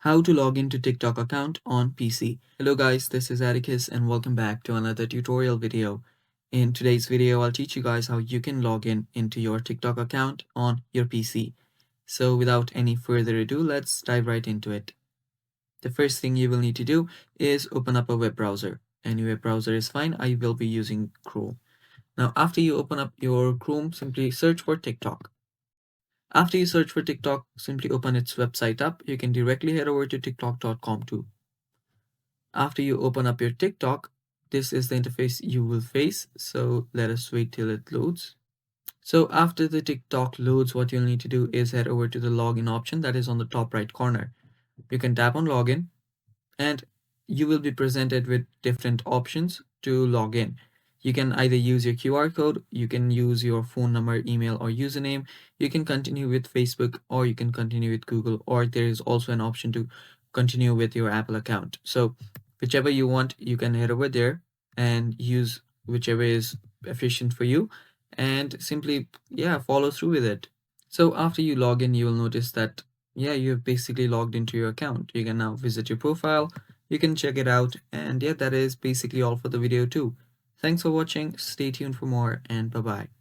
How to log into TikTok account on PC. Hello guys, this is Atticus and welcome back to another tutorial video. In today's video, I'll teach you guys how you can log in into your TikTok account on your PC. So without any further ado, let's dive right into it. The first thing you will need to do is open up a web browser. Any web browser is fine. I will be using Chrome. Now, after you open up your Chrome, simply search for TikTok. After you search for TikTok, simply open its website up. You can directly head over to tiktok.com too. After you open up your TikTok, this is the interface you will face. So let us wait till it loads. So after the TikTok loads, what you'll need to do is head over to the login option that is on the top right corner. You can tap on login and you will be presented with different options to log in. You can either use your QR code, you can use your phone number, email, or username. You can continue with Facebook, or you can continue with Google, or there is also an option to continue with your Apple account. So whichever you want, you can head over there and use whichever is efficient for you and simply, yeah, follow through with it. So after you log in, you will notice that, yeah, you've basically logged into your account. You can now visit your profile, you can check it out, and yeah, that is basically all for the video too. Thanks for watching, stay tuned for more, and bye bye.